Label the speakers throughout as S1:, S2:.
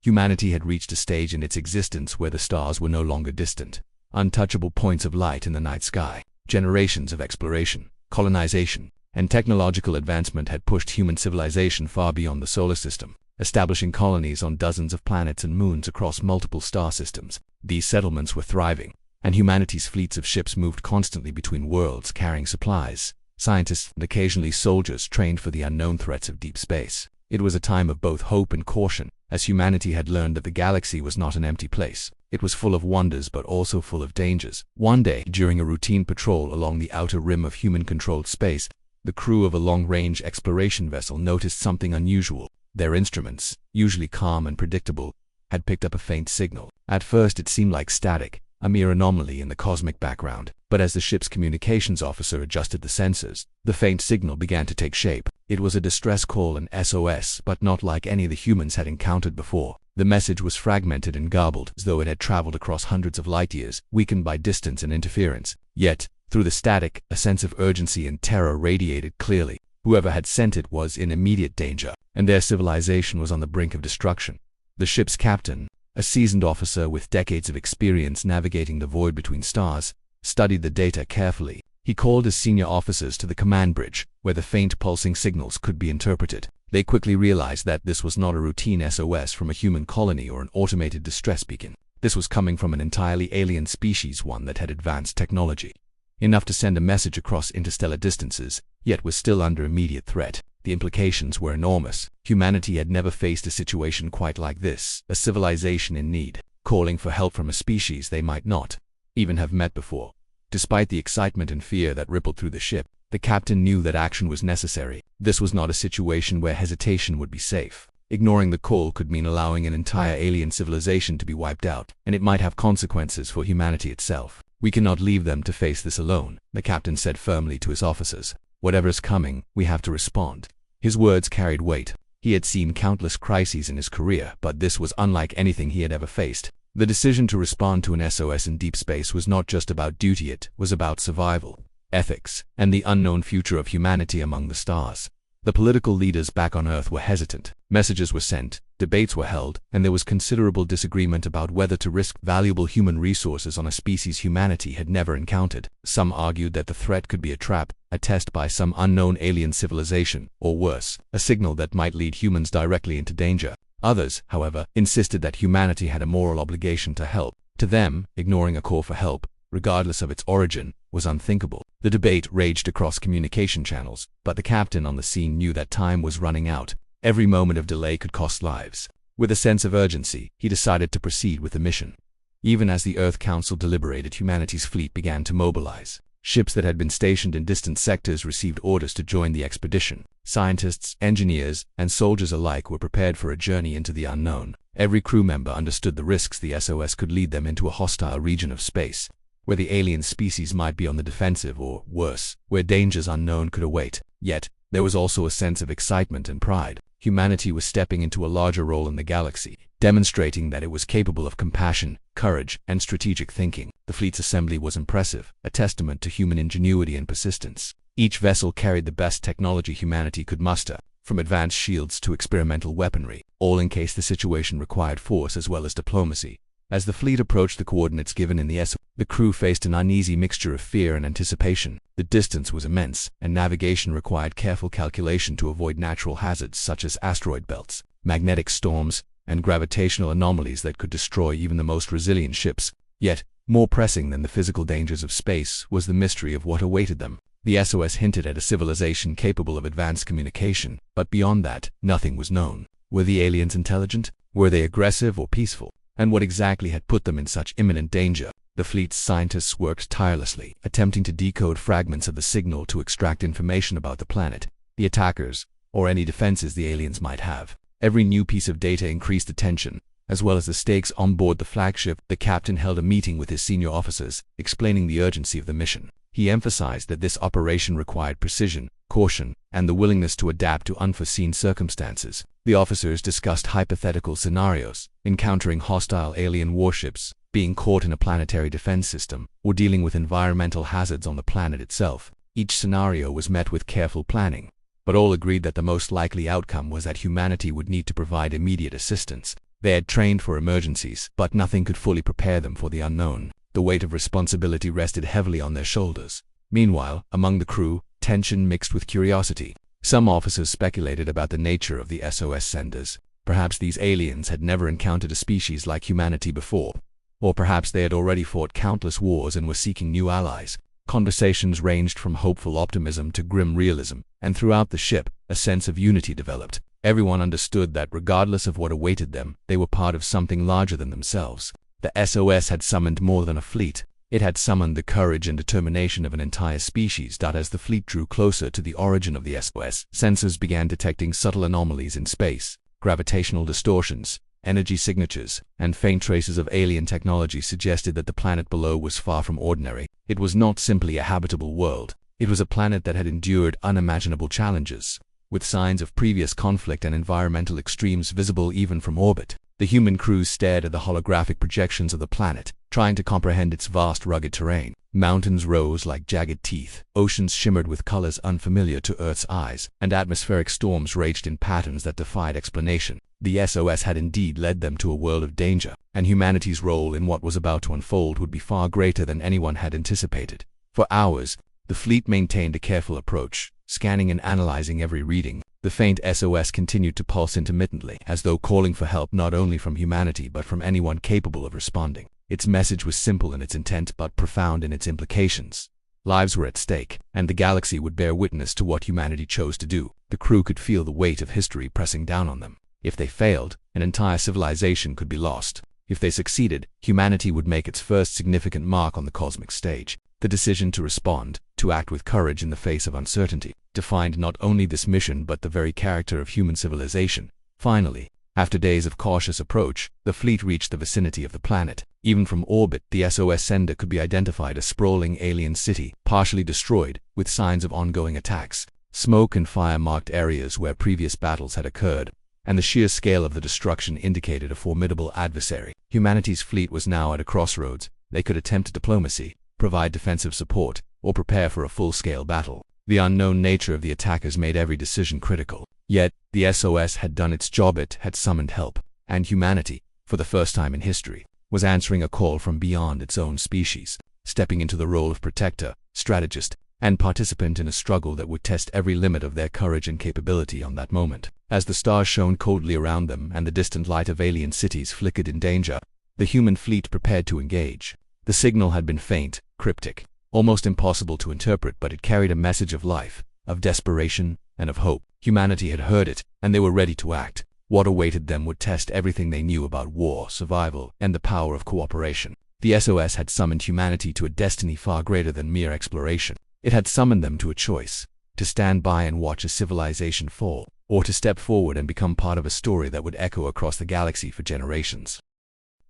S1: Humanity had reached a stage in its existence where the stars were no longer distant, untouchable points of light in the night sky. Generations of exploration, colonization, and technological advancement had pushed human civilization far beyond the solar system, establishing colonies on dozens of planets and moons across multiple star systems. These settlements were thriving, and humanity's fleets of ships moved constantly between worlds carrying supplies, scientists, and occasionally soldiers trained for the unknown threats of deep space. It was a time of both hope and caution, as humanity had learned that the galaxy was not an empty place. It was full of wonders but also full of dangers. One day, during a routine patrol along the outer rim of human-controlled space, the crew of a long-range exploration vessel noticed something unusual. Their instruments, usually calm and predictable, had picked up a faint signal. At first it seemed like static, a mere anomaly in the cosmic background. But as the ship's communications officer adjusted the sensors, the faint signal began to take shape. It was a distress call, an SOS, but not like any the humans had encountered before. The message was fragmented and garbled, as though it had traveled across hundreds of light years, weakened by distance and interference. Yet, through the static, a sense of urgency and terror radiated clearly. Whoever had sent it was in immediate danger, and their civilization was on the brink of destruction. The ship's captain, a seasoned officer with decades of experience navigating the void between stars, studied the data carefully. He called his senior officers to the command bridge, where the faint pulsing signals could be interpreted. They quickly realized that this was not a routine SOS from a human colony or an automated distress beacon. This was coming from an entirely alien species, one that had advanced technology enough to send a message across interstellar distances, yet was still under immediate threat. The implications were enormous. Humanity had never faced a situation quite like this, a civilization in need, calling for help from a species they might not even have met before. Despite the excitement and fear that rippled through the ship, the captain knew that action was necessary. This was not a situation where hesitation would be safe. Ignoring the call could mean allowing an entire alien civilization to be wiped out, and it might have consequences for humanity itself. "We cannot leave them to face this alone," the captain said firmly to his officers. "Whatever's coming, we have to respond." His words carried weight. He had seen countless crises in his career, but this was unlike anything he had ever faced. The decision to respond to an SOS in deep space was not just about duty, it was about survival, ethics, and the unknown future of humanity among the stars. The political leaders back on Earth were hesitant. Messages were sent, debates were held, and there was considerable disagreement about whether to risk valuable human resources on a species humanity had never encountered. Some argued that the threat could be a trap, a test by some unknown alien civilization, or worse, a signal that might lead humans directly into danger. Others, however, insisted that humanity had a moral obligation to help. To them, ignoring a call for help, regardless of its origin, was unthinkable. The debate raged across communication channels, but the captain on the scene knew that time was running out. Every moment of delay could cost lives. With a sense of urgency, he decided to proceed with the mission. Even as the Earth Council deliberated, humanity's fleet began to mobilize. Ships that had been stationed in distant sectors received orders to join the expedition. Scientists, engineers, and soldiers alike were prepared for a journey into the unknown. Every crew member understood the risks the SOS could lead them into a hostile region of space, where the alien species might be on the defensive or, worse, where dangers unknown could await. Yet, there was also a sense of excitement and pride. Humanity was stepping into a larger role in the galaxy, demonstrating that it was capable of compassion, courage, and strategic thinking. The fleet's assembly was impressive, a testament to human ingenuity and persistence. Each vessel carried the best technology humanity could muster, from advanced shields to experimental weaponry, all in case the situation required force as well as diplomacy. As the fleet approached the coordinates given in the SOS, the crew faced an uneasy mixture of fear and anticipation. The distance was immense, and navigation required careful calculation to avoid natural hazards such as asteroid belts, magnetic storms, and gravitational anomalies that could destroy even the most resilient ships. Yet, more pressing than the physical dangers of space was the mystery of what awaited them. The SOS hinted at a civilization capable of advanced communication, but beyond that, nothing was known. Were the aliens intelligent? Were they aggressive or peaceful? And what exactly had put them in such imminent danger? The fleet's scientists worked tirelessly, attempting to decode fragments of the signal to extract information about the planet, the attackers, or any defenses the aliens might have. Every new piece of data increased the tension, as well as the stakes on board the flagship. The captain held a meeting with his senior officers, explaining the urgency of the mission. He emphasized that this operation required precision, caution, and the willingness to adapt to unforeseen circumstances. The officers discussed hypothetical scenarios, encountering hostile alien warships, being caught in a planetary defense system, or dealing with environmental hazards on the planet itself. Each scenario was met with careful planning, but all agreed that the most likely outcome was that humanity would need to provide immediate assistance. They had trained for emergencies, but nothing could fully prepare them for the unknown. The weight of responsibility rested heavily on their shoulders. Meanwhile, among the crew, tension mixed with curiosity. Some officers speculated about the nature of the SOS senders. Perhaps these aliens had never encountered a species like humanity before. Or perhaps they had already fought countless wars and were seeking new allies. Conversations ranged from hopeful optimism to grim realism, and throughout the ship, a sense of unity developed. Everyone understood that regardless of what awaited them, they were part of something larger than themselves. The SOS had summoned more than a fleet. It had summoned the courage and determination of an entire species. As the fleet drew closer to the origin of the SOS, sensors began detecting subtle anomalies in space. Gravitational distortions, energy signatures, and faint traces of alien technology suggested that the planet below was far from ordinary. It was not simply a habitable world. It was a planet that had endured unimaginable challenges, with signs of previous conflict and environmental extremes visible even from orbit. The human crews stared at the holographic projections of the planet, trying to comprehend its vast rugged terrain. Mountains rose like jagged teeth, oceans shimmered with colors unfamiliar to Earth's eyes, and atmospheric storms raged in patterns that defied explanation. The SOS had indeed led them to a world of danger, and humanity's role in what was about to unfold would be far greater than anyone had anticipated. For hours, the fleet maintained a careful approach, scanning and analyzing every reading. The faint SOS continued to pulse intermittently, as though calling for help not only from humanity but from anyone capable of responding. Its message was simple in its intent but profound in its implications. Lives were at stake, and the galaxy would bear witness to what humanity chose to do. The crew could feel the weight of history pressing down on them. If they failed, an entire civilization could be lost. If they succeeded, humanity would make its first significant mark on the cosmic stage. The decision to respond, to act with courage in the face of uncertainty, defined not only this mission but the very character of human civilization. Finally, after days of cautious approach, the fleet reached the vicinity of the planet. Even from orbit, the SOS sender could be identified as a sprawling alien city, partially destroyed, with signs of ongoing attacks. Smoke and fire marked areas where previous battles had occurred, and the sheer scale of the destruction indicated a formidable adversary. Humanity's fleet was now at a crossroads. They could attempt diplomacy, provide defensive support, or prepare for a full-scale battle. The unknown nature of the attackers made every decision critical. Yet, the SOS had done its job. It had summoned help, and humanity, for the first time in history, was answering a call from beyond its own species, stepping into the role of protector, strategist, and participant in a struggle that would test every limit of their courage and capability on that moment. As the stars shone coldly around them and the distant light of alien cities flickered in danger, the human fleet prepared to engage. The signal had been faint, cryptic, almost impossible to interpret, but it carried a message of life, of desperation, and of hope. Humanity had heard it, and they were ready to act. What awaited them would test everything they knew about war, survival, and the power of cooperation. The SOS had summoned humanity to a destiny far greater than mere exploration. It had summoned them to a choice: to stand by and watch a civilization fall, or to step forward and become part of a story that would echo across the galaxy for generations.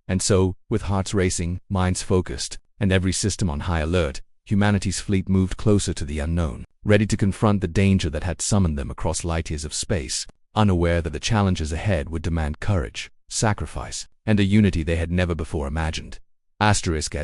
S1: And so, with hearts racing, minds focused, and every system on high alert, humanity's fleet moved closer to the unknown, ready to confront the danger that had summoned them across light years of space, unaware that the challenges ahead would demand courage, sacrifice, and a unity they had never before imagined. As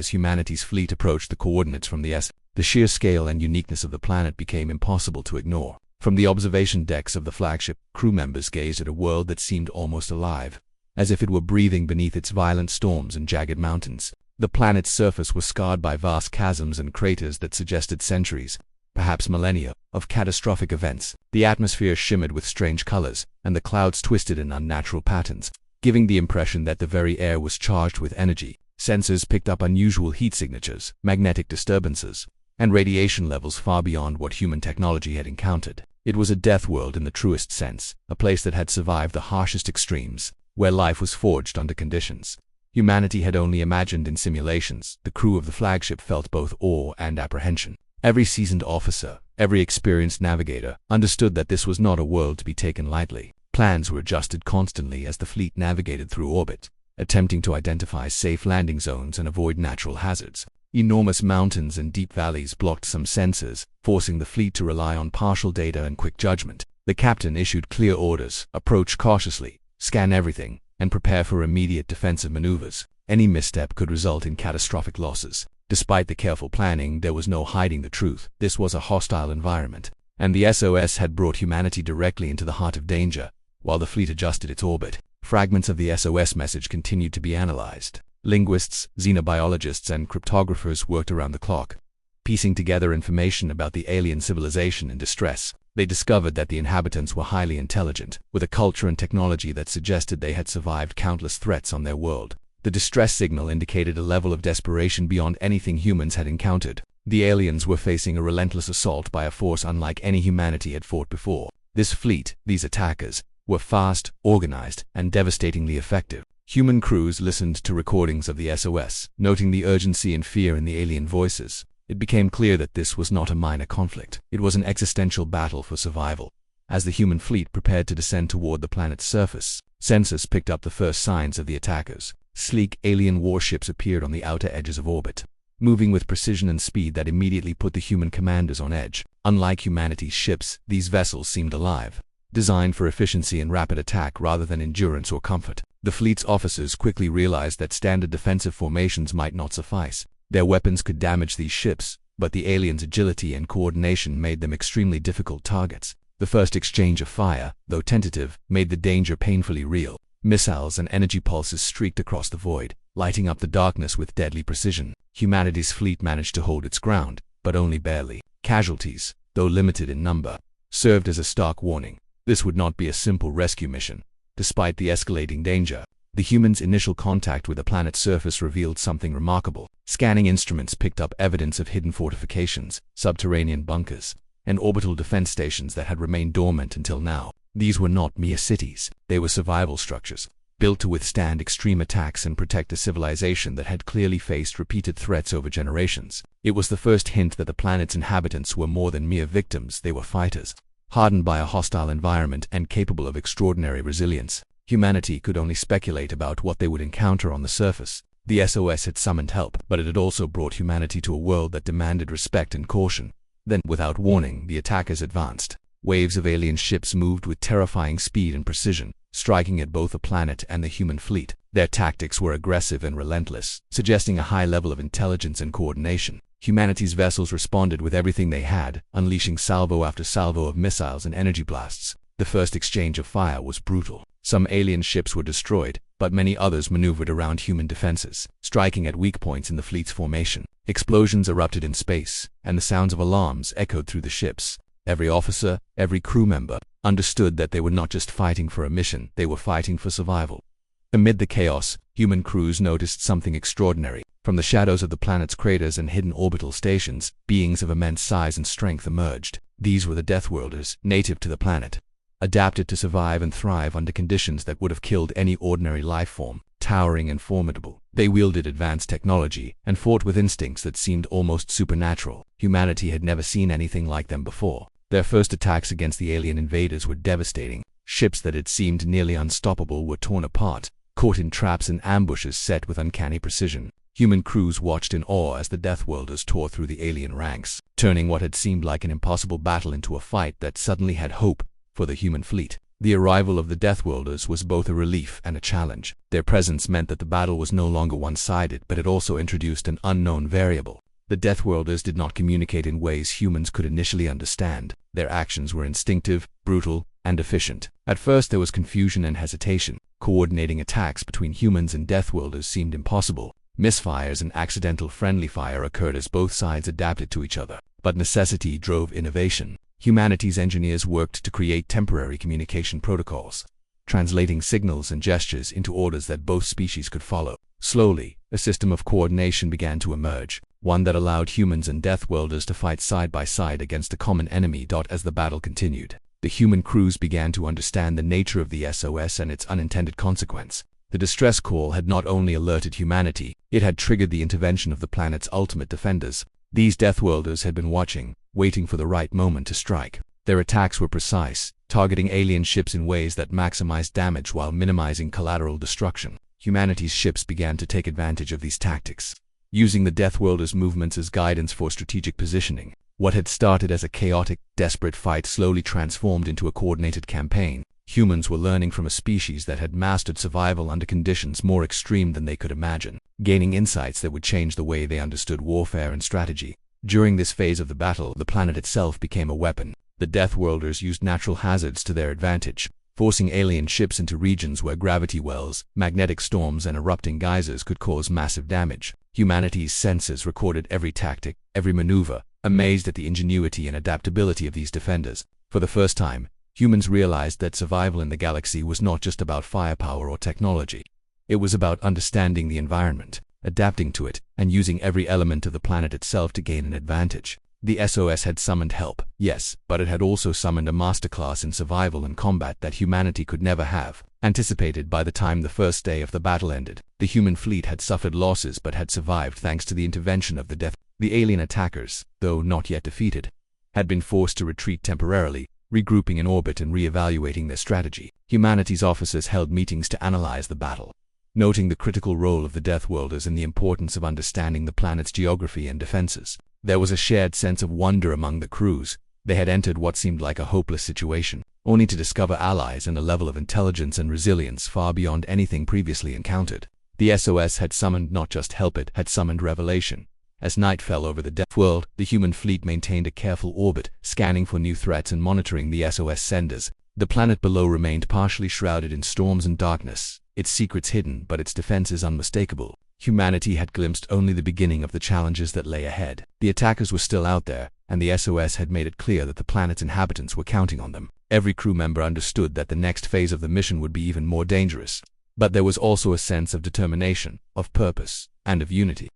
S1: humanity's fleet approached the coordinates from the sheer scale and uniqueness of the planet became impossible to ignore. From the observation decks of the flagship, crew members gazed at a world that seemed almost alive, as if it were breathing beneath its violent storms and jagged mountains. The planet's surface was scarred by vast chasms and craters that suggested centuries, perhaps millennia, of catastrophic events. The atmosphere shimmered with strange colors, and the clouds twisted in unnatural patterns, giving the impression that the very air was charged with energy. Sensors picked up unusual heat signatures, magnetic disturbances, and radiation levels far beyond what human technology had encountered. It was a death world in the truest sense, a place that had survived the harshest extremes, where life was forged under conditions humanity had only imagined in simulations. The crew of the flagship felt both awe and apprehension. Every seasoned officer, every experienced navigator, understood that this was not a world to be taken lightly. Plans were adjusted constantly as the fleet navigated through orbit, attempting to identify safe landing zones and avoid natural hazards. Enormous mountains and deep valleys blocked some sensors, forcing the fleet to rely on partial data and quick judgment. The captain issued clear orders: approach cautiously, scan everything, and prepare for immediate defensive maneuvers. Any misstep could result in catastrophic losses. Despite the careful planning, there was no hiding the truth. This was a hostile environment, and the SOS had brought humanity directly into the heart of danger. While the fleet adjusted its orbit, Fragments of the SOS message continued to be analyzed. Linguists, xenobiologists, and cryptographers worked around the clock, piecing together information about the alien civilization in distress. They discovered that the inhabitants were highly intelligent, with a culture and technology that suggested they had survived countless threats on their world. The distress signal indicated a level of desperation beyond anything humans had encountered. The aliens were facing a relentless assault by a force unlike any humanity had fought before. This fleet, these attackers, were fast, organized, and devastatingly effective. Human crews listened to recordings of the SOS, noting the urgency and fear in the alien voices. It became clear that this was not a minor conflict. It was an existential battle for survival. As the human fleet prepared to descend toward the planet's surface, sensors picked up the first signs of the attackers. Sleek alien warships appeared on the outer edges of orbit, moving with precision and speed that immediately put the human commanders on edge. Unlike humanity's ships, these vessels seemed alive, designed for efficiency and rapid attack rather than endurance or comfort. The fleet's officers quickly realized that standard defensive formations might not suffice. Their weapons could damage these ships, but the aliens' agility and coordination made them extremely difficult targets. The first exchange of fire, though tentative, made the danger painfully real. Missiles and energy pulses streaked across the void, lighting up the darkness with deadly precision. Humanity's fleet managed to hold its ground, but only barely. Casualties, though limited in number, served as a stark warning. This would not be a simple rescue mission. Despite the escalating danger, the humans' initial contact with the planet's surface revealed something remarkable. Scanning instruments picked up evidence of hidden fortifications, subterranean bunkers, and orbital defense stations that had remained dormant until now. These were not mere cities. They were survival structures, built to withstand extreme attacks and protect a civilization that had clearly faced repeated threats over generations. It was the first hint that the planet's inhabitants were more than mere victims. They were fighters, hardened by a hostile environment and capable of extraordinary resilience. Humanity could only speculate about what they would encounter on the surface. The SOS had summoned help, but it had also brought humanity to a world that demanded respect and caution. Then, without warning, the attackers advanced. Waves of alien ships moved with terrifying speed and precision, striking at both the planet and the human fleet. Their tactics were aggressive and relentless, suggesting a high level of intelligence and coordination. Humanity's vessels responded with everything they had, unleashing salvo after salvo of missiles and energy blasts. The first exchange of fire was brutal. Some alien ships were destroyed, but many others maneuvered around human defenses, striking at weak points in the fleet's formation. Explosions erupted in space, and the sounds of alarms echoed through the ships. Every officer, every crew member, understood that they were not just fighting for a mission, they were fighting for survival. Amid the chaos, human crews noticed something extraordinary. From the shadows of the planet's craters and hidden orbital stations, beings of immense size and strength emerged. These were the Deathworlders, native to the planet, adapted to survive and thrive under conditions that would have killed any ordinary life form. Towering and formidable, they wielded advanced technology and fought with instincts that seemed almost supernatural. Humanity had never seen anything like them before. Their first attacks against the alien invaders were devastating. Ships that had seemed nearly unstoppable were torn apart, caught in traps and ambushes set with uncanny precision. Human crews watched in awe as the Deathworlders tore through the alien ranks, turning what had seemed like an impossible battle into a fight that suddenly had hope for the human fleet. The arrival of the Deathworlders was both a relief and a challenge. Their presence meant that the battle was no longer one-sided, but it also introduced an unknown variable. The Deathworlders did not communicate in ways humans could initially understand. Their actions were instinctive, brutal, and efficient. At first there was confusion and hesitation. Coordinating attacks between humans and Deathworlders seemed impossible. Misfires and accidental friendly fire occurred as both sides adapted to each other. But necessity drove innovation. Humanity's engineers worked to create temporary communication protocols, translating signals and gestures into orders that both species could follow. Slowly, a system of coordination began to emerge, one that allowed humans and Deathworlders to fight side by side against a common enemy. As the battle continued, the human crews began to understand the nature of the SOS and its unintended consequence. The distress call had not only alerted humanity, it had triggered the intervention of the planet's ultimate defenders. These Deathworlders had been watching, waiting for the right moment to strike. Their attacks were precise, targeting alien ships in ways that maximized damage while minimizing collateral destruction. Humanity's ships began to take advantage of these tactics, using the Deathworlders' movements as guidance for strategic positioning. What had started as a chaotic, desperate fight slowly transformed into a coordinated campaign. Humans were learning from a species that had mastered survival under conditions more extreme than they could imagine, gaining insights that would change the way they understood warfare and strategy. During this phase of the battle, the planet itself became a weapon. The Deathworlders used natural hazards to their advantage, forcing alien ships into regions where gravity wells, magnetic storms, and erupting geysers could cause massive damage. Humanity's senses recorded every tactic, every maneuver, amazed at the ingenuity and adaptability of these defenders. For the first time, humans realized that survival in the galaxy was not just about firepower or technology. It was about understanding the environment, adapting to it, and using every element of the planet itself to gain an advantage. The SOS had summoned help, yes, but it had also summoned a masterclass in survival and combat that humanity could never have anticipated. By the time the first day of the battle ended, the human fleet had suffered losses but had survived thanks to the intervention of the Death. The alien attackers, though not yet defeated, had been forced to retreat temporarily, regrouping in orbit and re-evaluating their strategy. Humanity's officers held meetings to analyze the battle, noting the critical role of the Deathworlders and the importance of understanding the planet's geography and defenses. There was a shared sense of wonder among the crews. They had entered what seemed like a hopeless situation, only to discover allies and a level of intelligence and resilience far beyond anything previously encountered. The SOS had summoned not just help, it had summoned revelation. As night fell over the Death World, the human fleet maintained a careful orbit, scanning for new threats and monitoring the SOS senders. The planet below remained partially shrouded in storms and darkness, its secrets hidden but its defenses unmistakable. Humanity had glimpsed only the beginning of the challenges that lay ahead. The attackers were still out there, and the SOS had made it clear that the planet's inhabitants were counting on them. Every crew member understood that the next phase of the mission would be even more dangerous. But there was also a sense of determination, of purpose, and of unity.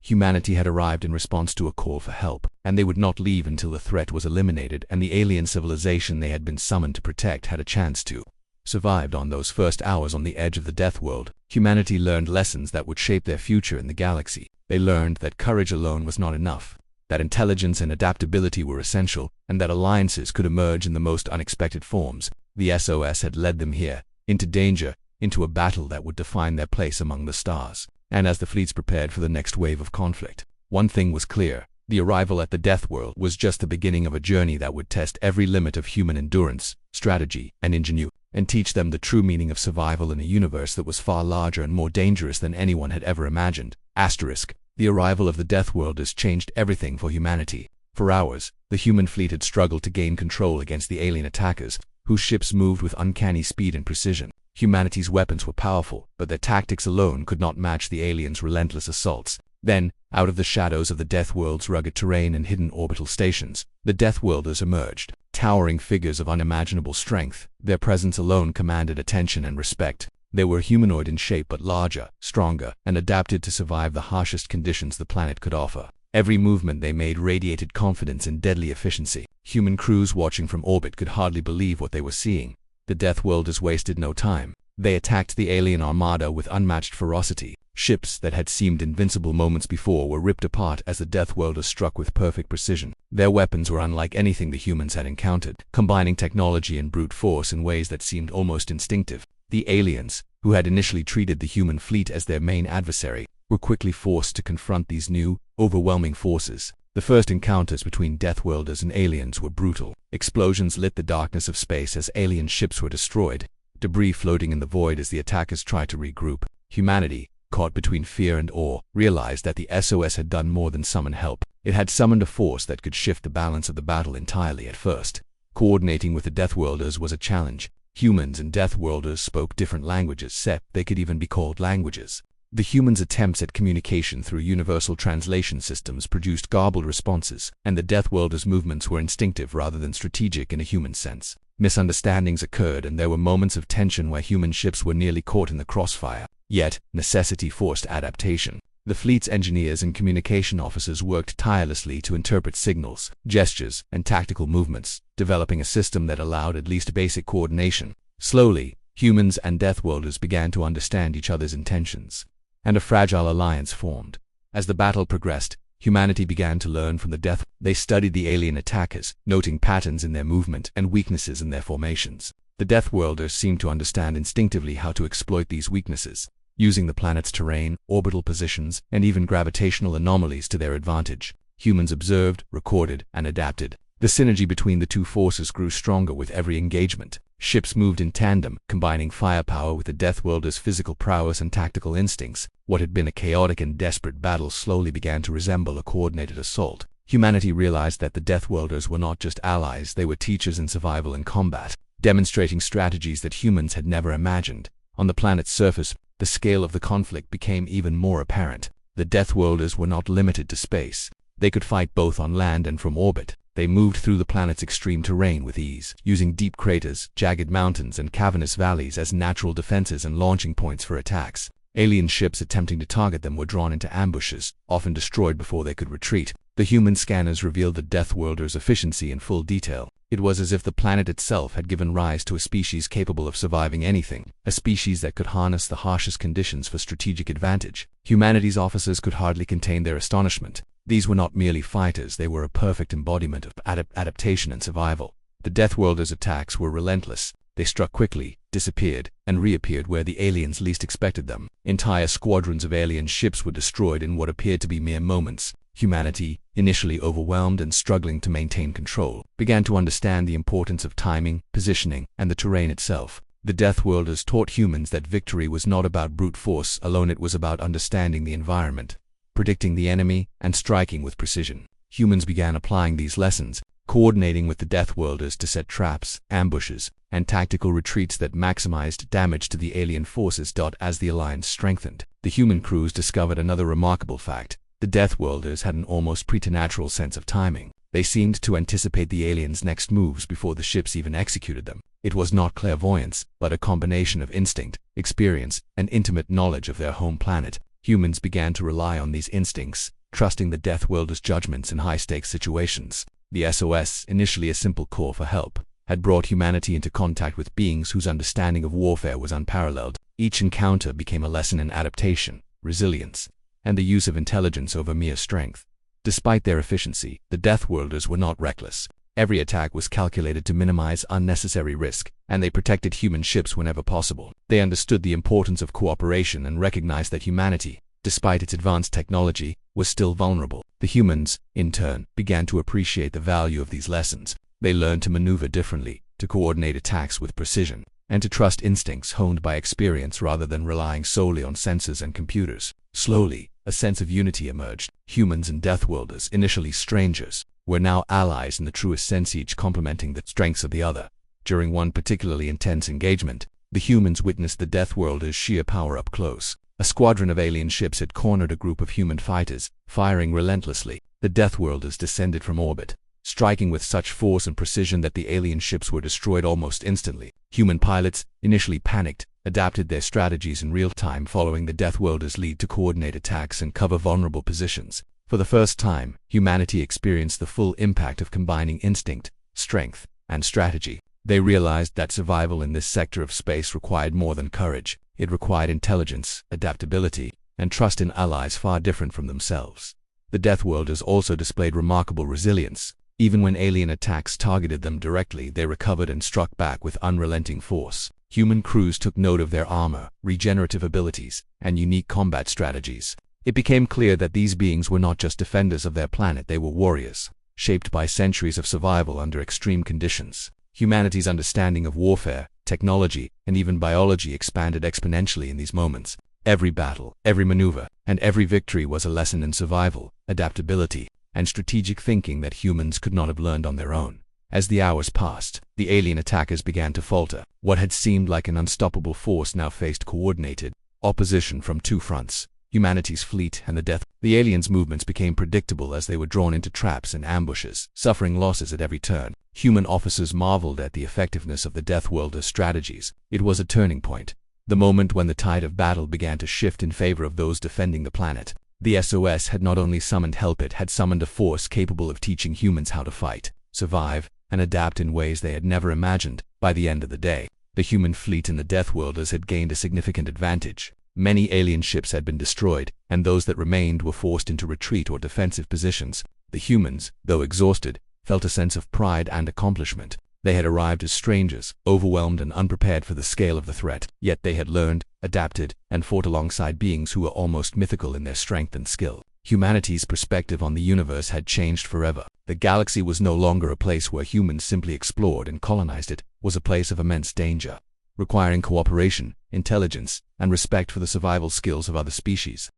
S1: Humanity had arrived in response to a call for help, and they would not leave until the threat was eliminated and the alien civilization they had been summoned to protect had a chance to survive. On those first hours on the edge of the Death World, humanity learned lessons that would shape their future in the galaxy. They learned that courage alone was not enough, that intelligence and adaptability were essential, and that alliances could emerge in the most unexpected forms. The SOS had led them here, into danger, into a battle that would define their place among the stars. And as the fleets prepared for the next wave of conflict, one thing was clear: the arrival at the Death World was just the beginning of a journey that would test every limit of human endurance, strategy, and ingenuity, and teach them the true meaning of survival in a universe that was far larger and more dangerous than anyone had ever imagined. The arrival of the Deathworlders changed everything for humanity. For hours, the human fleet had struggled to gain control against the alien attackers, whose ships moved with uncanny speed and precision. Humanity's weapons were powerful, but their tactics alone could not match the aliens' relentless assaults. Then, out of the shadows of the Death World's rugged terrain and hidden orbital stations, the Deathworlders emerged, towering figures of unimaginable strength. Their presence alone commanded attention and respect. They were humanoid in shape but larger, stronger, and adapted to survive the harshest conditions the planet could offer. Every movement they made radiated confidence and deadly efficiency. Human crews watching from orbit could hardly believe what they were seeing. The Deathworlders wasted no time. They attacked the alien armada with unmatched ferocity. Ships that had seemed invincible moments before were ripped apart as the Deathworlders struck with perfect precision. Their weapons were unlike anything the humans had encountered, combining technology and brute force in ways that seemed almost instinctive. The aliens, who had initially treated the human fleet as their main adversary, were quickly forced to confront these new, overwhelming forces. The first encounters between Deathworlders and aliens were brutal. Explosions lit the darkness of space as alien ships were destroyed, debris floating in the void as the attackers tried to regroup. Humanity, caught between fear and awe, realized that the SOS had done more than summon help. It had summoned a force that could shift the balance of the battle entirely. At first, coordinating with the Deathworlders was a challenge. Humans and Deathworlders spoke different languages, they could even be called languages. The humans' attempts at communication through universal translation systems produced garbled responses, and the Deathworlders' movements were instinctive rather than strategic in a human sense. Misunderstandings occurred, and there were moments of tension where human ships were nearly caught in the crossfire. Yet, necessity forced adaptation. The fleet's engineers and communication officers worked tirelessly to interpret signals, gestures, and tactical movements, developing a system that allowed at least basic coordination. Slowly, humans and Deathworlders began to understand each other's intentions, and a fragile alliance formed. As the battle progressed, humanity began to learn from the Death. They studied the alien attackers, noting patterns in their movement and weaknesses in their formations. The Deathworlders seemed to understand instinctively how to exploit these weaknesses, using the planet's terrain, orbital positions, and even gravitational anomalies to their advantage. Humans observed, recorded, and adapted. The synergy between the two forces grew stronger with every engagement. Ships moved in tandem, combining firepower with the Deathworlders' physical prowess and tactical instincts. What had been a chaotic and desperate battle slowly began to resemble a coordinated assault. Humanity realized that the Deathworlders were not just allies, they were teachers in survival and combat. demonstrating strategies that humans had never imagined. On the planet's surface, the scale of the conflict became even more apparent. The Deathworlders were not limited to space. They could fight both on land and from orbit. They moved through the planet's extreme terrain with ease, using deep craters, jagged mountains, and cavernous valleys as natural defenses and launching points for attacks. Alien ships attempting to target them were drawn into ambushes, often destroyed before they could retreat. The human scanners revealed the Deathworlders' efficiency in full detail. It was as if the planet itself had given rise to a species capable of surviving anything, a species that could harness the harshest conditions for strategic advantage. Humanity's officers could hardly contain their astonishment. These were not merely fighters, they were a perfect embodiment of adaptation and survival. The Deathworlders' attacks were relentless. They struck quickly, disappeared, and reappeared where the aliens least expected them. Entire squadrons of alien ships were destroyed in what appeared to be mere moments. Humanity, initially overwhelmed and struggling to maintain control, began to understand the importance of timing, positioning, and the terrain itself. The Deathworlders taught humans that victory was not about brute force alone, it was about understanding the environment, predicting the enemy, and striking with precision. Humans began applying these lessons, coordinating with the Deathworlders to set traps, ambushes, and tactical retreats that maximized damage to the alien forces. As the alliance strengthened, the human crews discovered another remarkable fact. The Deathworlders had an almost preternatural sense of timing. They seemed to anticipate the aliens' next moves before the ships even executed them. It was not clairvoyance, but a combination of instinct, experience, and intimate knowledge of their home planet. Humans began to rely on these instincts, trusting the Deathworlders' judgments in high-stakes situations. The SOS, initially a simple call for help, had brought humanity into contact with beings whose understanding of warfare was unparalleled. Each encounter became a lesson in adaptation, resilience, and the use of intelligence over mere strength. Despite their efficiency, the Deathworlders were not reckless. Every attack was calculated to minimize unnecessary risk, and they protected human ships whenever possible. They understood the importance of cooperation and recognized that humanity, despite its advanced technology, was still vulnerable. The humans, in turn, began to appreciate the value of these lessons. They learned to maneuver differently, to coordinate attacks with precision, and to trust instincts honed by experience rather than relying solely on sensors and computers. Slowly, a sense of unity emerged. Humans and Deathworlders, initially strangers, were now allies in the truest sense, each complementing the strengths of the other. During one particularly intense engagement, the humans witnessed the Deathworlders' sheer power up close. A squadron of alien ships had cornered a group of human fighters, firing relentlessly. The Deathworlders descended from orbit, striking with such force and precision that the alien ships were destroyed almost instantly. Human pilots, initially panicked, adapted their strategies in real time, following the Deathworlders' lead to coordinate attacks and cover vulnerable positions. For the first time, humanity experienced the full impact of combining instinct, strength, and strategy. They realized that survival in this sector of space required more than courage. It required intelligence, adaptability, and trust in allies far different from themselves. The Deathworlders also displayed remarkable resilience. Even when alien attacks targeted them directly, they recovered and struck back with unrelenting force. Human crews took note of their armor, regenerative abilities, and unique combat strategies. It became clear that these beings were not just defenders of their planet, they were warriors, shaped by centuries of survival under extreme conditions. Humanity's understanding of warfare, technology, and even biology expanded exponentially in these moments. Every battle, every maneuver, and every victory was a lesson in survival, adaptability, and strategic thinking that humans could not have learned on their own. As the hours passed, the alien attackers began to falter. What had seemed like an unstoppable force now faced coordinated opposition from two fronts: humanity's fleet and the aliens' movements became predictable as they were drawn into traps and ambushes, suffering losses at every turn. Human officers marveled at the effectiveness of the Deathworlders' strategies. It was a turning point, the moment when the tide of battle began to shift in favor of those defending the planet. The SOS had not only summoned help, it had summoned a force capable of teaching humans how to fight, survive, and adapt in ways they had never imagined. By the end of the day, the human fleet and the Deathworlders had gained a significant advantage. Many alien ships had been destroyed, and those that remained were forced into retreat or defensive positions. The humans, though exhausted, felt a sense of pride and accomplishment. They had arrived as strangers, overwhelmed and unprepared for the scale of the threat, yet they had learned, adapted, and fought alongside beings who were almost mythical in their strength and skill. Humanity's perspective on the universe had changed forever. The galaxy was no longer a place where humans simply explored and colonized. It was a place of immense danger, requiring cooperation, intelligence, and respect for the survival skills of other species.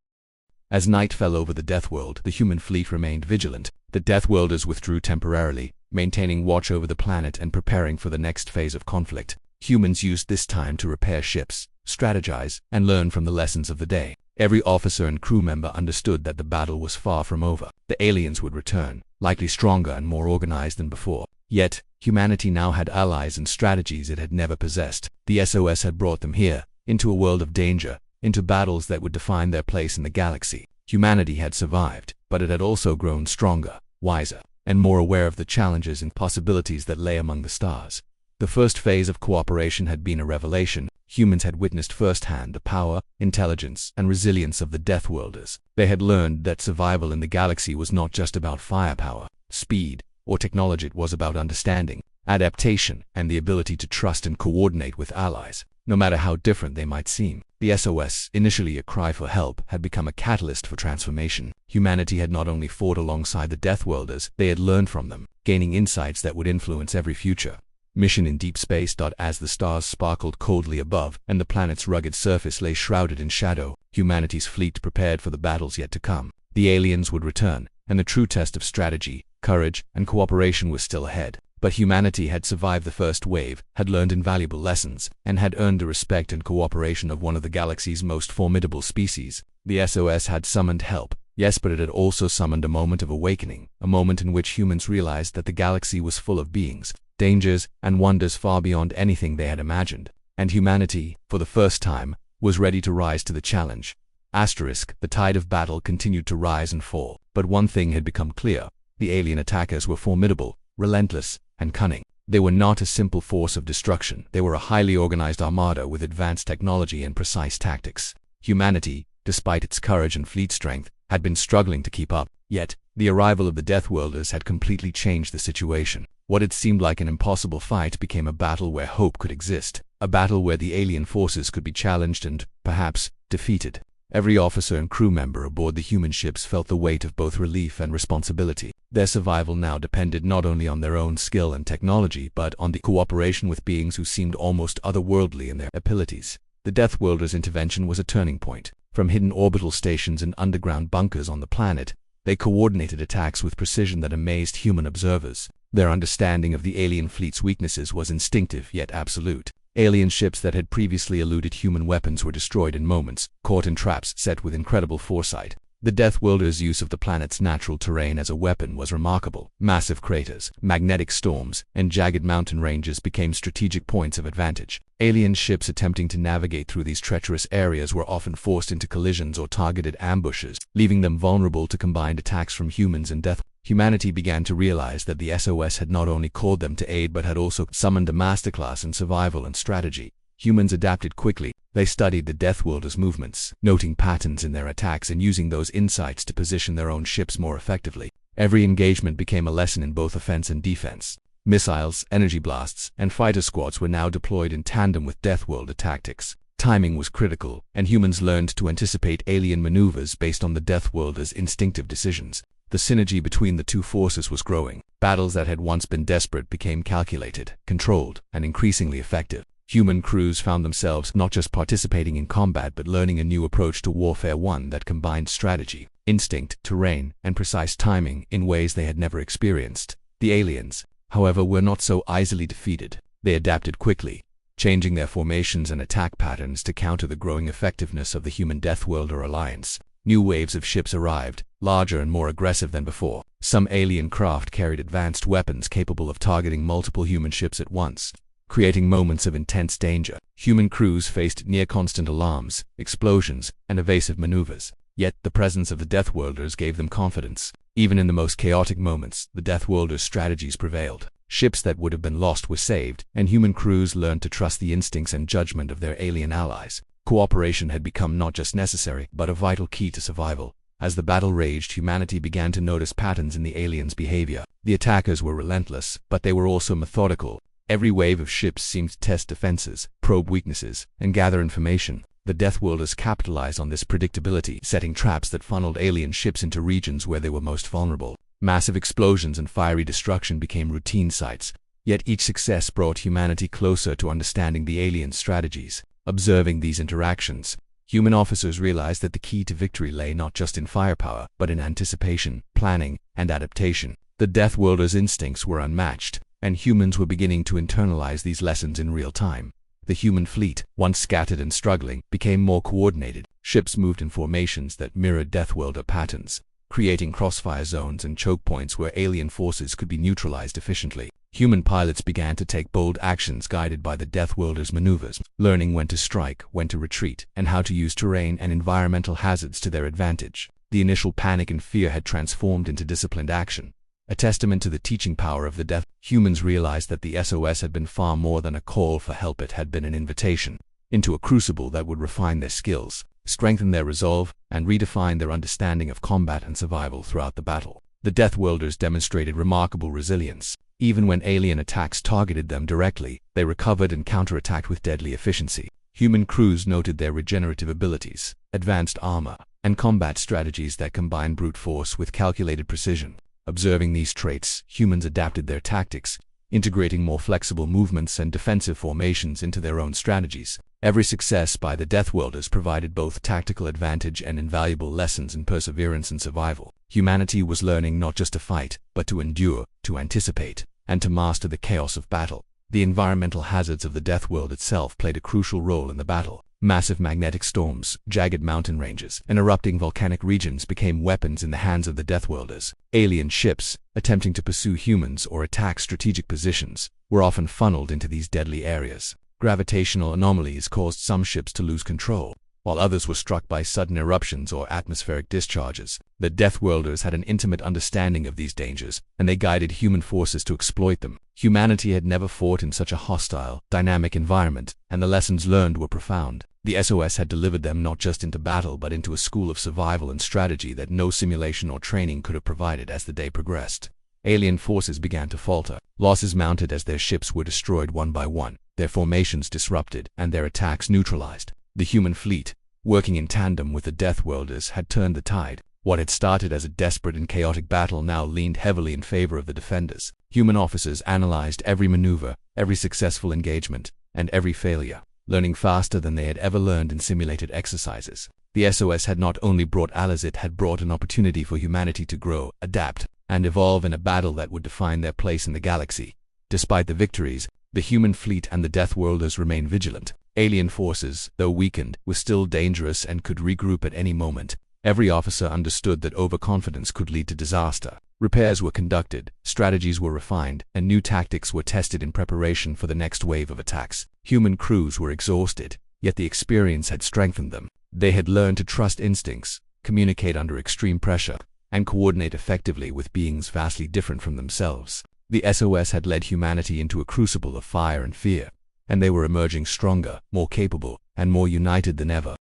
S1: As night fell over the Deathworld, the human fleet remained vigilant. The Deathworlders withdrew temporarily, maintaining watch over the planet and preparing for the next phase of conflict. Humans used this time to repair ships, strategize, and learn from the lessons of the day. Every officer and crew member understood that the battle was far from over. The aliens would return, likely stronger and more organized than before. Yet, humanity now had allies and strategies it had never possessed. The SOS had brought them here, into a world of danger, into battles that would define their place in the galaxy. Humanity had survived, but it had also grown stronger, wiser, and more aware of the challenges and possibilities that lay among the stars. The first phase of cooperation had been a revelation. Humans had witnessed firsthand the power, intelligence, and resilience of the Deathworlders. They had learned that survival in the galaxy was not just about firepower, speed, or technology. It was about understanding, adaptation, and the ability to trust and coordinate with allies, no matter how different they might seem. The SOS, initially a cry for help, had become a catalyst for transformation. Humanity had not only fought alongside the Deathworlders, they had learned from them, gaining insights that would influence every future mission in deep space. As the stars sparkled coldly above and the planet's rugged surface lay shrouded in shadow, humanity's fleet prepared for the battles yet to come. The aliens would return, and the true test of strategy, courage, and cooperation was still ahead. But humanity had survived the first wave, had learned invaluable lessons, and had earned the respect and cooperation of one of the galaxy's most formidable species. The SOS had summoned help, yes, but it had also summoned a moment of awakening, a moment in which humans realized that the galaxy was full of beings, dangers, and wonders far beyond anything they had imagined. And humanity, for the first time, was ready to rise to the challenge. The tide of battle continued to rise and fall, but one thing had become clear: the alien attackers were formidable, relentless, and cunning. They were not a simple force of destruction. They were a highly organized armada with advanced technology and precise tactics. Humanity, despite its courage and fleet strength, had been struggling to keep up. Yet, the arrival of the Deathworlders had completely changed the situation. What had seemed like an impossible fight became a battle where hope could exist, a battle where the alien forces could be challenged and, perhaps, defeated. Every officer and crew member aboard the human ships felt the weight of both relief and responsibility. Their survival now depended not only on their own skill and technology, but on the cooperation with beings who seemed almost otherworldly in their abilities. The Deathworlders' intervention was a turning point. From hidden orbital stations and underground bunkers on the planet, they coordinated attacks with precision that amazed human observers. Their understanding of the alien fleet's weaknesses was instinctive yet absolute. Alien ships that had previously eluded human weapons were destroyed in moments, caught in traps set with incredible foresight. The Deathworlders' use of the planet's natural terrain as a weapon was remarkable. Massive craters, magnetic storms, and jagged mountain ranges became strategic points of advantage. Alien ships attempting to navigate through these treacherous areas were often forced into collisions or targeted ambushes, leaving them vulnerable to combined attacks from humans and Death. Humanity began to realize that the SOS had not only called them to aid but had also summoned a masterclass in survival and strategy. Humans adapted quickly. They studied the Deathworlders' movements, noting patterns in their attacks and using those insights to position their own ships more effectively. Every engagement became a lesson in both offense and defense. Missiles, energy blasts, and fighter squads were now deployed in tandem with Deathworlder tactics. Timing was critical, and humans learned to anticipate alien maneuvers based on the Deathworlders' instinctive decisions. The synergy between the two forces was growing. Battles that had once been desperate became calculated, controlled, and increasingly effective. Human crews found themselves not just participating in combat but learning a new approach to warfare, one that combined strategy, instinct, terrain, and precise timing in ways they had never experienced. The aliens, however, were not so easily defeated. They adapted quickly, changing their formations and attack patterns to counter the growing effectiveness of the human Deathworlder alliance. New waves of ships arrived, larger and more aggressive than before. Some alien craft carried advanced weapons capable of targeting multiple human ships at once, creating moments of intense danger. Human crews faced near-constant alarms, explosions, and evasive maneuvers. Yet, the presence of the Deathworlders gave them confidence. Even in the most chaotic moments, the Deathworlders' strategies prevailed. Ships that would have been lost were saved, and human crews learned to trust the instincts and judgment of their alien allies. Cooperation had become not just necessary, but a vital key to survival. As the battle raged, humanity began to notice patterns in the aliens' behavior. The attackers were relentless, but they were also methodical. Every wave of ships seemed to test defenses, probe weaknesses, and gather information. The Deathworlders capitalized on this predictability, setting traps that funneled alien ships into regions where they were most vulnerable. Massive explosions and fiery destruction became routine sights, yet each success brought humanity closer to understanding the alien strategies. Observing these interactions, human officers realized that the key to victory lay not just in firepower, but in anticipation, planning, and adaptation. The Deathworlders' instincts were unmatched, and humans were beginning to internalize these lessons in real time. The human fleet, once scattered and struggling, became more coordinated. Ships moved in formations that mirrored Deathworlder patterns, creating crossfire zones and choke points where alien forces could be neutralized efficiently. Human pilots began to take bold actions guided by the Deathworlders' maneuvers, learning when to strike, when to retreat, and how to use terrain and environmental hazards to their advantage. The initial panic and fear had transformed into disciplined action, a testament to the teaching power of the Death. Humans realized that the SOS had been far more than a call for help. It had been an invitation into a crucible that would refine their skills, strengthen their resolve, and redefine their understanding of combat and survival throughout the battle. The Deathworlders demonstrated remarkable resilience. Even when alien attacks targeted them directly, they recovered and counterattacked with deadly efficiency. Human crews noted their regenerative abilities, advanced armor, and combat strategies that combined brute force with calculated precision. Observing these traits, humans adapted their tactics, integrating more flexible movements and defensive formations into their own strategies. Every success by the Deathworlders provided both tactical advantage and invaluable lessons in perseverance and survival. Humanity was learning not just to fight, but to endure, to anticipate, and to master the chaos of battle. The environmental hazards of the Deathworld itself played a crucial role in the battle. Massive magnetic storms, jagged mountain ranges, and erupting volcanic regions became weapons in the hands of the Deathworlders. Alien ships, attempting to pursue humans or attack strategic positions, were often funneled into these deadly areas. Gravitational anomalies caused some ships to lose control, while others were struck by sudden eruptions or atmospheric discharges. The Deathworlders had an intimate understanding of these dangers, and they guided human forces to exploit them. Humanity had never fought in such a hostile, dynamic environment, and the lessons learned were profound. The SOS had delivered them not just into battle but into a school of survival and strategy that no simulation or training could have provided. As the day progressed, alien forces began to falter. Losses mounted as their ships were destroyed one by one, their formations disrupted, and their attacks neutralized. The human fleet, working in tandem with the Deathworlders, had turned the tide. What had started as a desperate and chaotic battle now leaned heavily in favor of the defenders. Human officers analyzed every maneuver, every successful engagement, and every failure, learning faster than they had ever learned in simulated exercises. The SOS had not only brought allies, it had brought an opportunity for humanity to grow, adapt, and evolve in a battle that would define their place in the galaxy. Despite the victories, the human fleet and the Deathworlders remained vigilant. Alien forces, though weakened, were still dangerous and could regroup at any moment. Every officer understood that overconfidence could lead to disaster. Repairs were conducted, strategies were refined, and new tactics were tested in preparation for the next wave of attacks. Human crews were exhausted, yet the experience had strengthened them. They had learned to trust instincts, communicate under extreme pressure, and coordinate effectively with beings vastly different from themselves. The SOS had led humanity into a crucible of fire and fear, and they were emerging stronger, more capable, and more united than ever.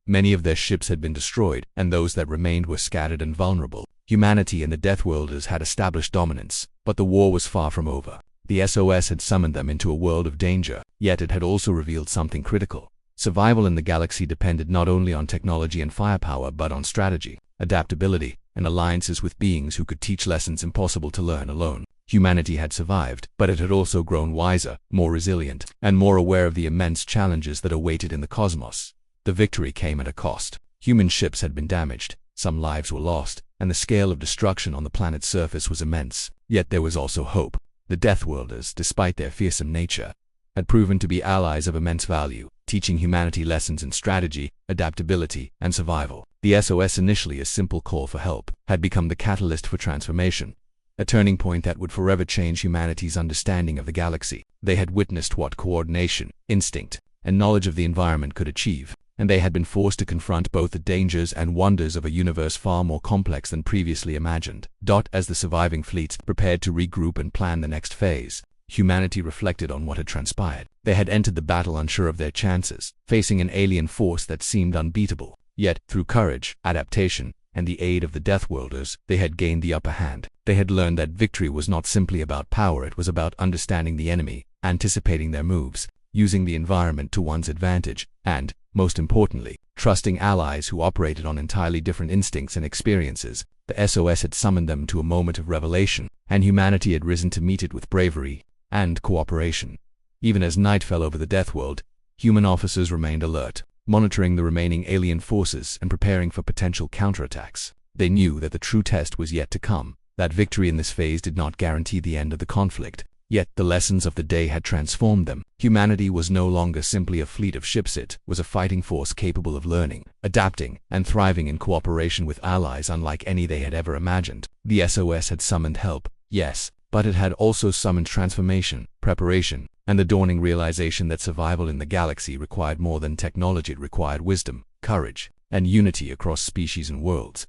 S1: Many of their ships had been destroyed, and those that remained were scattered and vulnerable. Humanity and the Deathworlders had established dominance, but the war was far from over. The SOS had summoned them into a world of danger, yet it had also revealed something critical. Survival in the galaxy depended not only on technology and firepower but on strategy, adaptability, and alliances with beings who could teach lessons impossible to learn alone. Humanity had survived, but it had also grown wiser, more resilient, and more aware of the immense challenges that awaited in the cosmos. The victory came at a cost. Human ships had been damaged, some lives were lost, and the scale of destruction on the planet's surface was immense. Yet there was also hope. The Deathworlders, despite their fearsome nature, had proven to be allies of immense value, teaching humanity lessons in strategy, adaptability, and survival. The SOS, initially a simple call for help, had become the catalyst for transformation, a turning point that would forever change humanity's understanding of the galaxy. They had witnessed what coordination, instinct, and knowledge of the environment could achieve, and they had been forced to confront both the dangers and wonders of a universe far more complex than previously imagined. As the surviving fleets prepared to regroup and plan the next phase, humanity reflected on what had transpired. They had entered the battle unsure of their chances, facing an alien force that seemed unbeatable. Yet, through courage, adaptation, and the aid of the Deathworlders, they had gained the upper hand. They had learned that victory was not simply about power, it was about understanding the enemy, anticipating their moves, using the environment to one's advantage, and, most importantly, trusting allies who operated on entirely different instincts and experiences. The SOS had summoned them to a moment of revelation, and humanity had risen to meet it with bravery and cooperation. Even as night fell over the Deathworld, human officers remained alert, monitoring the remaining alien forces and preparing for potential counterattacks. They knew that the true test was yet to come. That victory in this phase did not guarantee the end of the conflict. Yet the lessons of the day had transformed them. Humanity was no longer simply a fleet of ships, it was a fighting force capable of learning, adapting, and thriving in cooperation with allies unlike any they had ever imagined. The SOS had summoned help, yes, but it had also summoned transformation, preparation, and the dawning realization that survival in the galaxy required more than technology. It required wisdom, courage, and unity across species and worlds.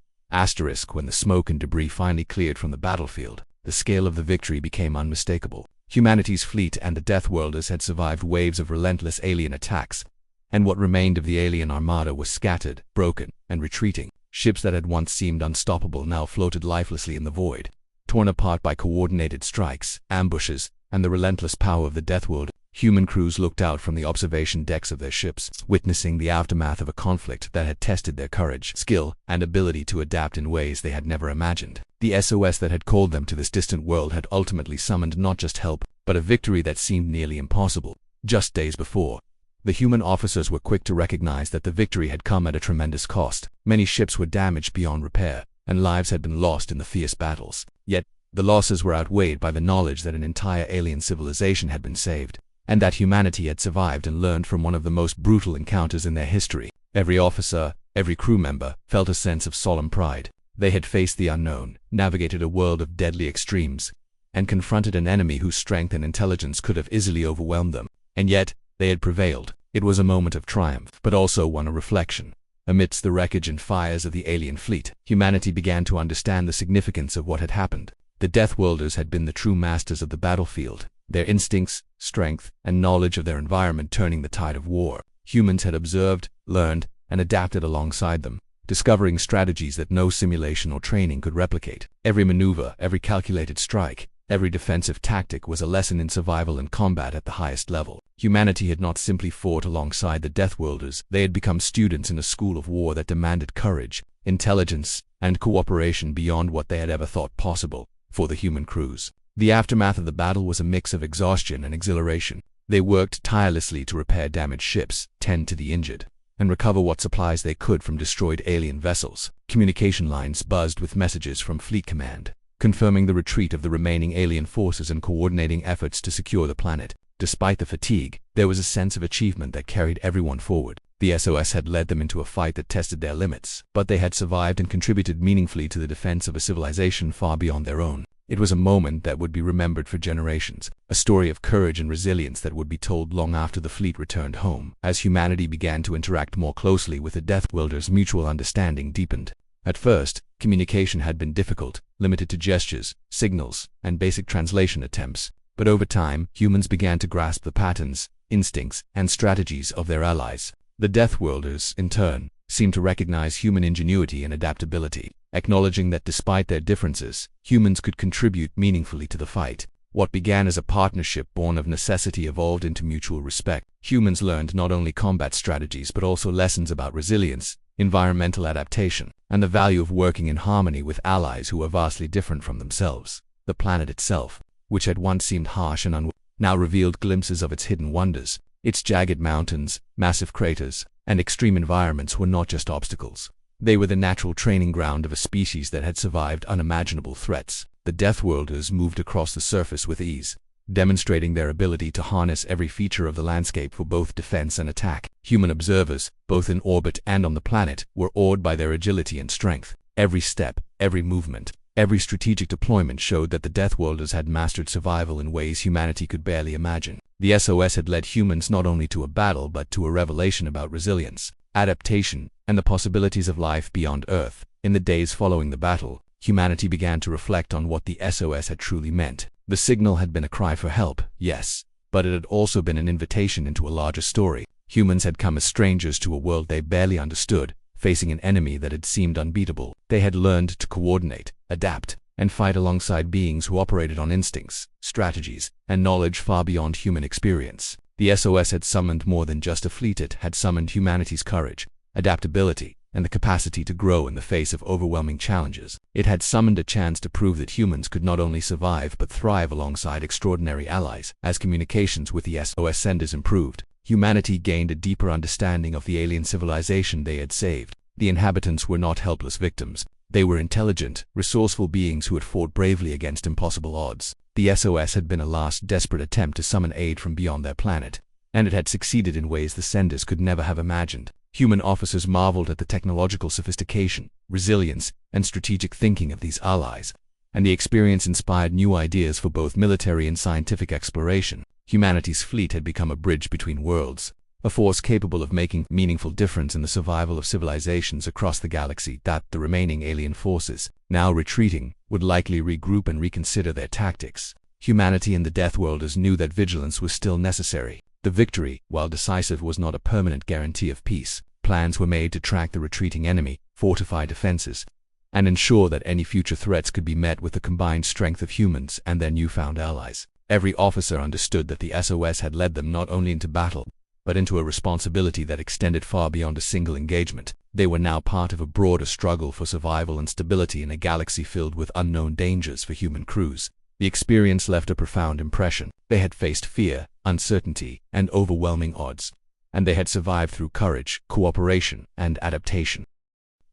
S1: When the smoke and debris finally cleared from the battlefield, the scale of the victory became unmistakable. Humanity's fleet and the Deathworlders had survived waves of relentless alien attacks, and what remained of the alien armada was scattered, broken, and retreating. Ships that had once seemed unstoppable now floated lifelessly in the void, torn apart by coordinated strikes, ambushes, and the relentless power of the Deathworld. Human crews looked out from the observation decks of their ships, witnessing the aftermath of a conflict that had tested their courage, skill, and ability to adapt in ways they had never imagined. The SOS that had called them to this distant world had ultimately summoned not just help, but a victory that seemed nearly impossible. Just days before, the human officers were quick to recognize that the victory had come at a tremendous cost. Many ships were damaged beyond repair, and lives had been lost in the fierce battles. Yet, the losses were outweighed by the knowledge that an entire alien civilization had been saved, and that humanity had survived and learned from one of the most brutal encounters in their history. Every officer, every crew member, felt a sense of solemn pride. They had faced the unknown, navigated a world of deadly extremes, and confronted an enemy whose strength and intelligence could have easily overwhelmed them. And yet, they had prevailed. It was a moment of triumph, but also one of reflection. Amidst the wreckage and fires of the alien fleet, humanity began to understand the significance of what had happened. The Deathworlders had been the true masters of the battlefield, their instincts, strength, and knowledge of their environment turning the tide of war. Humans had observed, learned, and adapted alongside them, discovering strategies that no simulation or training could replicate. Every maneuver, every calculated strike, every defensive tactic was a lesson in survival and combat at the highest level. Humanity had not simply fought alongside the Deathworlders, they had become students in a school of war that demanded courage, intelligence, and cooperation beyond what they had ever thought possible. For the human crews, the aftermath of the battle was a mix of exhaustion and exhilaration. They worked tirelessly to repair damaged ships, tend to the injured, and recover what supplies they could from destroyed alien vessels. Communication lines buzzed with messages from Fleet Command, confirming the retreat of the remaining alien forces and coordinating efforts to secure the planet. Despite the fatigue, there was a sense of achievement that carried everyone forward. The SOS had led them into a fight that tested their limits, but they had survived and contributed meaningfully to the defense of a civilization far beyond their own. It was a moment that would be remembered for generations, a story of courage and resilience that would be told long after the fleet returned home. As humanity began to interact more closely with the Deathworlders, mutual understanding deepened. At first, communication had been difficult, limited to gestures, signals, and basic translation attempts. But over time, humans began to grasp the patterns, instincts, and strategies of their allies. The Deathworlders, in turn, seemed to recognize human ingenuity and adaptability, acknowledging that despite their differences, humans could contribute meaningfully to the fight. What began as a partnership born of necessity evolved into mutual respect. Humans learned not only combat strategies but also lessons about resilience, environmental adaptation, and the value of working in harmony with allies who were vastly different from themselves. The planet itself, which had once seemed harsh and unwelcoming, now revealed glimpses of its hidden wonders. Its jagged mountains, massive craters, and extreme environments were not just obstacles. They were the natural training ground of a species that had survived unimaginable threats. The Deathworlders moved across the surface with ease, demonstrating their ability to harness every feature of the landscape for both defense and attack. Human observers, both in orbit and on the planet, were awed by their agility and strength. Every step, every movement, every strategic deployment showed that the Deathworlders had mastered survival in ways humanity could barely imagine. The SOS had led humans not only to a battle but to a revelation about resilience, adaptation, and the possibilities of life beyond Earth. In the days following the battle, humanity began to reflect on what the SOS had truly meant. The signal had been a cry for help, yes, but it had also been an invitation into a larger story. Humans had come as strangers to a world they barely understood, facing an enemy that had seemed unbeatable. They had learned to coordinate, adapt, and fight alongside beings who operated on instincts, strategies, and knowledge far beyond human experience. The SOS had summoned more than just a fleet. It had summoned humanity's courage, adaptability, and the capacity to grow in the face of overwhelming challenges. It had summoned a chance to prove that humans could not only survive but thrive alongside extraordinary allies. As communications with the SOS senders improved, humanity gained a deeper understanding of the alien civilization they had saved. The inhabitants were not helpless victims. They were intelligent, resourceful beings who had fought bravely against impossible odds. The SOS had been a last desperate attempt to summon aid from beyond their planet, and it had succeeded in ways the senders could never have imagined. Human officers marveled at the technological sophistication, resilience, and strategic thinking of these allies, and the experience inspired new ideas for both military and scientific exploration. Humanity's fleet had become a bridge between worlds, a force capable of making a meaningful difference in the survival of civilizations across the galaxy. That the remaining alien forces, now retreating, would likely regroup and reconsider their tactics. Humanity and the Deathworlders knew that vigilance was still necessary. The victory, while decisive, was not a permanent guarantee of peace. Plans were made to track the retreating enemy, fortify defenses, and ensure that any future threats could be met with the combined strength of humans and their newfound allies. Every officer understood that the SOS had led them not only into battle, but into a responsibility that extended far beyond a single engagement. They were now part of a broader struggle for survival and stability in a galaxy filled with unknown dangers for human crews. The experience left a profound impression. They had faced fear, uncertainty, and overwhelming odds, and they had survived through courage, cooperation, and adaptation.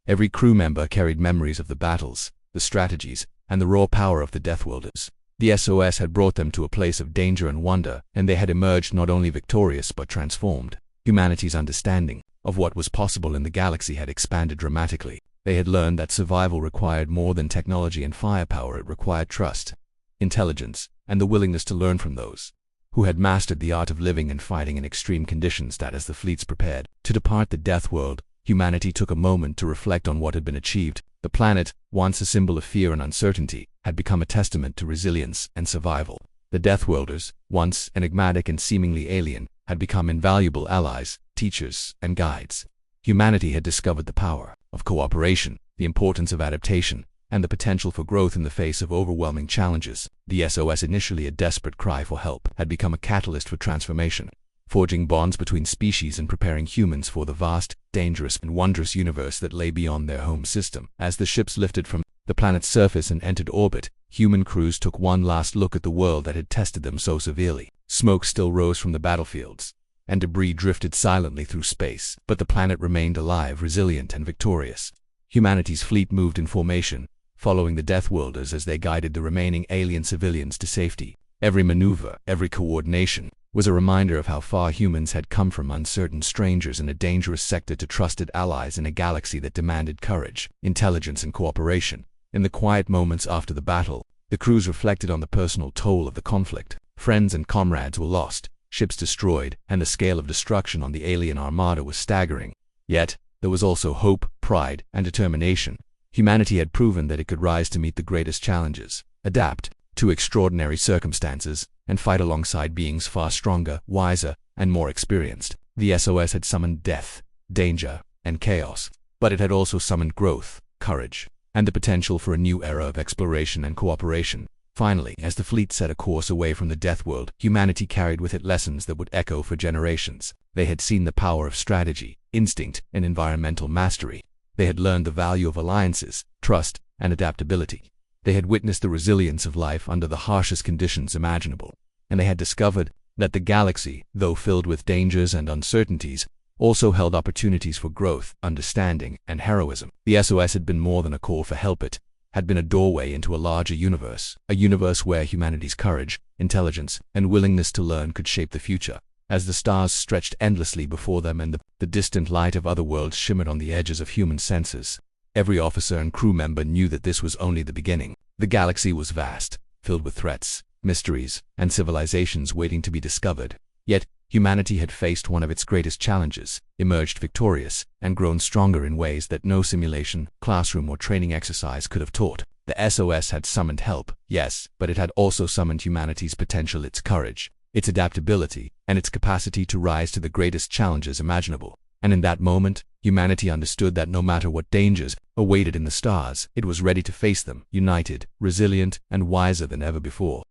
S1: Every crew member carried memories of the battles, the strategies, and the raw power of the Deathworlders. The SOS had brought them to a place of danger and wonder, and they had emerged not only victorious but transformed. Humanity's understanding of what was possible in the galaxy had expanded dramatically. They had learned that survival required more than technology and firepower. It required trust, intelligence, and the willingness to learn from those who had mastered the art of living and fighting in extreme conditions. That as the fleets prepared to depart the Death World, humanity took a moment to reflect on what had been achieved. The planet, once a symbol of fear and uncertainty, had become a testament to resilience and survival. The Deathworlders, once enigmatic and seemingly alien, had become invaluable allies, teachers, and guides. Humanity had discovered the power of cooperation, the importance of adaptation, and the potential for growth in the face of overwhelming challenges. The SOS, initially a desperate cry for help, had become a catalyst for transformation, forging bonds between species and preparing humans for the vast, dangerous, and wondrous universe that lay beyond their home system. As the ships lifted from the planet's surface and entered orbit, human crews took one last look at the world that had tested them so severely. Smoke still rose from the battlefields, and debris drifted silently through space, but the planet remained alive, resilient, and victorious. Humanity's fleet moved in formation, following the Deathworlders as they guided the remaining alien civilians to safety. Every maneuver, every coordination, was a reminder of how far humans had come from uncertain strangers in a dangerous sector to trusted allies in a galaxy that demanded courage, intelligence, and cooperation. In the quiet moments after the battle, the crews reflected on the personal toll of the conflict. Friends and comrades were lost, ships destroyed, and the scale of destruction on the alien armada was staggering. Yet, there was also hope, pride, and determination. Humanity had proven that it could rise to meet the greatest challenges, adapt to extraordinary circumstances, and fight alongside beings far stronger, wiser, and more experienced. The SOS had summoned death, danger, and chaos, but it had also summoned growth, courage, and the potential for a new era of exploration and cooperation. Finally, as the fleet set a course away from the Death World, humanity carried with it lessons that would echo for generations. They had seen the power of strategy, instinct, and environmental mastery. They had learned the value of alliances, trust, and adaptability. They had witnessed the resilience of life under the harshest conditions imaginable, and they had discovered that the galaxy, though filled with dangers and uncertainties, also held opportunities for growth, understanding, and heroism. The SOS had been more than a call for help. It had been a doorway into a larger universe, a universe where humanity's courage, intelligence, and willingness to learn could shape the future. As the stars stretched endlessly before them and the distant light of other worlds shimmered on the edges of human senses, every officer and crew member knew that this was only the beginning. The galaxy was vast, filled with threats, mysteries, and civilizations waiting to be discovered. Yet, humanity had faced one of its greatest challenges, emerged victorious, and grown stronger in ways that no simulation, classroom, or training exercise could have taught. The SOS had summoned help, yes, but it had also summoned humanity's potential, its courage, its adaptability, and its capacity to rise to the greatest challenges imaginable. And in that moment, humanity understood that no matter what dangers awaited in the stars, it was ready to face them, united, resilient, and wiser than ever before.